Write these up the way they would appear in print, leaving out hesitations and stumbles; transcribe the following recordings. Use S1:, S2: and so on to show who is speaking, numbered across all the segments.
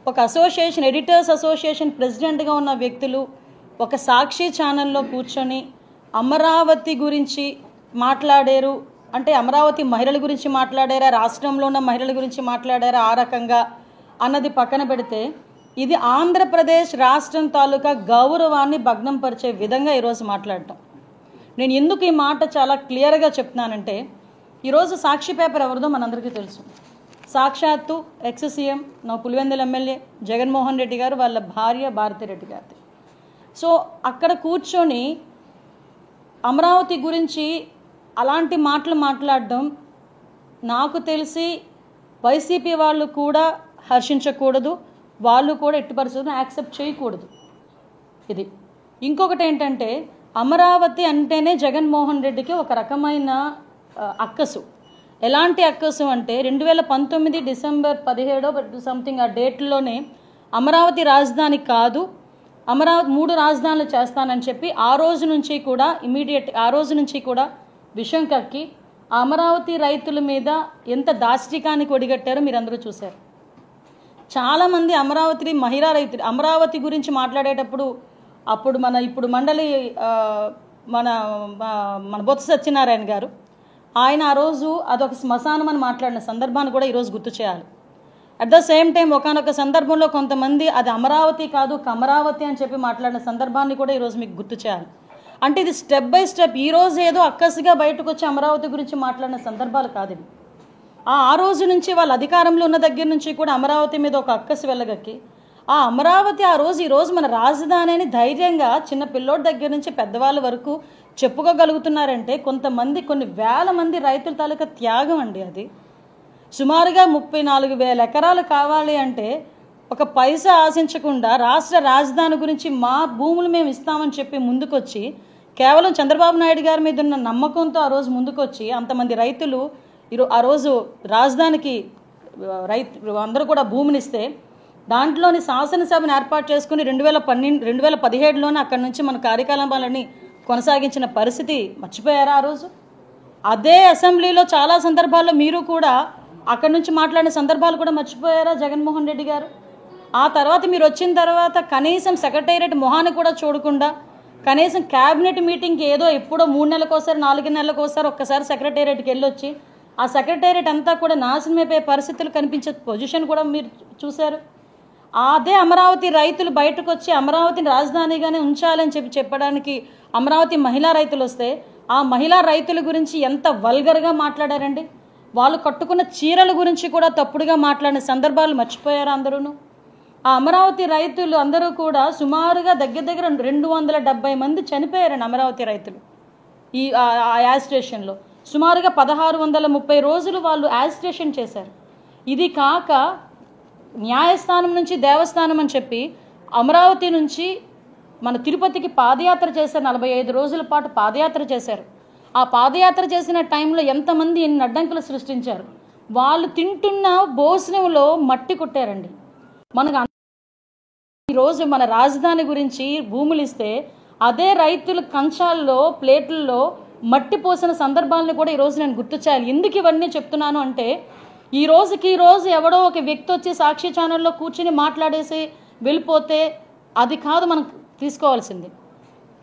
S1: ఒక association editors association ప్రెసిడెంట్గా ఉన్న వ్యక్తులు ఒక సాక్షి ఛానల్లో కూర్చొని అమరావతి గురించి మాట్లాడారు అంటే అమరావతి మహిళల గురించి మాట్లాడారా, రాష్ట్రంలో ఉన్న మహిళల గురించి మాట్లాడారా ఆ రకంగా అన్నది పక్కన పెడితే ఇది ఆంధ్రప్రదేశ్ రాష్ట్రం తాలూకా గౌరవాన్ని భగ్నం పరిచే విధంగా ఈరోజు మాట్లాడటం. నేను ఎందుకు ఈ మాట చాలా క్లియర్గా చెప్తున్నానంటే ఈరోజు సాక్షి పేపర్ ఎవరిదో మనందరికీ తెలుసు. సాక్షాత్తు ఎక్స్ సీఎం నా పులివెందుల ఎమ్మెల్యే జగన్మోహన్ రెడ్డి గారు వాళ్ళ భార్య భారతిరెడ్డి గారిది. సో అక్కడ కూర్చొని అమరావతి గురించి అలాంటి మాటలు మాట్లాడడం నాకు తెలిసి వైసీపీ వాళ్ళు కూడా హర్షించకూడదు, వాళ్ళు కూడా ఎట్టి పరిస్థితులను యాక్సెప్ట్ చేయకూడదు. ఇది ఇంకొకటి ఏంటంటే అమరావతి అంటేనే జగన్మోహన్ రెడ్డికి ఒక రకమైన అక్కసు. ఎలాంటి అక్కసు అంటే 2019 డిసెంబర్ 17 సంథింగ్ ఆ డేట్లోనే అమరావతి రాజధాని కాదు, అమరావతి 3 రాజధానులు చేస్తానని చెప్పి ఆ రోజు నుంచి కూడా విషయం కక్కి అమరావతి రైతుల మీద ఎంత దాష్టికానికి ఒడిగట్టారో మీరు అందరూ చూశారు. చాలామంది మహిళా రైతులు అమరావతి గురించి మాట్లాడేటప్పుడు ఇప్పుడు మండలి మన బొత్స సత్యనారాయణ గారు ఆయన ఆ రోజు అదొక శ్మశానం అని మాట్లాడిన సందర్భాన్ని కూడా ఈరోజు గుర్తు చేయాలి. అట్ ద సేమ్ టైం ఒకానొక సందర్భంలో కొంతమంది అది అమరావతి కాదు కమరావతి అని చెప్పి మాట్లాడిన సందర్భాన్ని కూడా ఈరోజు మీకు గుర్తు చేయాలి. అంటే ఇది స్టెప్ బై స్టెప్ ఈరోజు ఏదో అక్కసిగా బయటకు వచ్చి అమరావతి గురించి మాట్లాడిన సందర్భాలు కాదు ఇవి. ఆ రోజు నుంచి వాళ్ళ అధికారంలో ఉన్న దగ్గర నుంచి కూడా అమరావతి మీద ఒక అక్కసి వెళ్ళగక్కి ఆ అమరావతి ఈరోజు మన రాజధాని అని ధైర్యంగా చిన్న పిల్లోడి దగ్గర నుంచి పెద్దవాళ్ళ వరకు చెప్పుకోగలుగుతున్నారంటే కొన్ని వేల మంది రైతుల తాలూకా త్యాగం అండి. అది సుమారుగా 34,000 ఎకరాలు కావాలి అంటే ఒక పైసా ఆశించకుండా రాష్ట్ర రాజధాని గురించి మా భూములు మేము ఇస్తామని చెప్పి ముందుకొచ్చి కేవలం చంద్రబాబు నాయుడు గారి మీద ఉన్న నమ్మకంతో ఆ రోజు ముందుకొచ్చి అంతమంది రైతులు ఆ రోజు రాజధానికి అందరూ కూడా భూమినిస్తే దాంట్లోని శాసనసభను ఏర్పాటు చేసుకుని 2017లోనే అక్కడి నుంచి మన కార్యకలాపాలని కొనసాగించిన పరిస్థితి మర్చిపోయారా? ఆ రోజు అదే అసెంబ్లీలో చాలా సందర్భాల్లో మీరు కూడా అక్కడి నుంచి మాట్లాడిన సందర్భాలు కూడా మర్చిపోయారా జగన్మోహన్ రెడ్డి గారు? ఆ తర్వాత మీరు వచ్చిన తర్వాత కనీసం సెక్రటేరియట్ మొహాన్ని కూడా చూడకుండా కనీసం క్యాబినెట్ మీటింగ్కి ఏదో ఎప్పుడో 3 నెలలకోసారి 4 నెలలకోసారి ఒక్కసారి సెక్రటేరియట్కి వెళ్ళొచ్చి ఆ సెక్రటేరియట్ అంతా కూడా నాశనమైపోయే పరిస్థితులు కనిపించే పొజిషన్ కూడా మీరు చూశారు. అదే అమరావతి రైతులు బయటకు వచ్చి అమరావతిని రాజధానిగానే ఉంచాలని చెప్పడానికి అమరావతి మహిళా రైతులు వస్తే ఆ మహిళా రైతుల గురించి ఎంత వల్గర్గా మాట్లాడారండి. వాళ్ళు కట్టుకున్న చీరల గురించి కూడా తప్పుడుగా మాట్లాడిన సందర్భాలు మర్చిపోయారు అందరూ. ఆ అమరావతి రైతులు అందరూ కూడా సుమారుగా దగ్గర 270 మంది చనిపోయారండి అమరావతి రైతులు ఈ యాజిటేషన్లో. సుమారుగా 1630 రోజులు వాళ్ళు యాజిటేషన్ చేశారు. ఇది కాక న్యాయస్థానం నుంచి దేవస్థానం అని చెప్పి అమరావతి నుంచి మన తిరుపతికి పాదయాత్ర చేశారు. 45 రోజుల పాటు పాదయాత్ర చేశారు. ఆ పాదయాత్ర చేసిన టైంలో ఎంతమంది ఎన్ని అడ్డంకులు సృష్టించారు. వాళ్ళు తింటున్న భోజనంలో మట్టి కొట్టారండి. మనకు ఈరోజు మన రాజధాని గురించి భూములు ఇస్తే అదే రైతుల కంచాల్లో ప్లేట్లలో మట్టి పోసిన సందర్భాలను కూడా ఈరోజు నేను గుర్తు చేయాలి. ఎందుకు ఇవన్నీ చెప్తున్నాను అంటే ఈ రోజు ఎవడో ఒక వ్యక్తి వచ్చి సాక్షి ఛానల్లో కూర్చుని మాట్లాడేసి వెళ్ళిపోతే అది కాదు మనం తీసుకోవాల్సింది.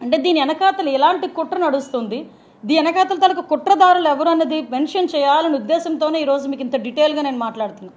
S1: అంటే దీని వెనకాతలు ఎలాంటి కుట్ర నడుస్తుంది, దీని వెనకాతల తలకు కుట్రదారులు ఎవరు అన్నది మెన్షన్ చేయాలనే ఉద్దేశంతోనే ఈరోజు మీకు ఇంత డీటెయిల్గా నేను మాట్లాడుతున్నాను.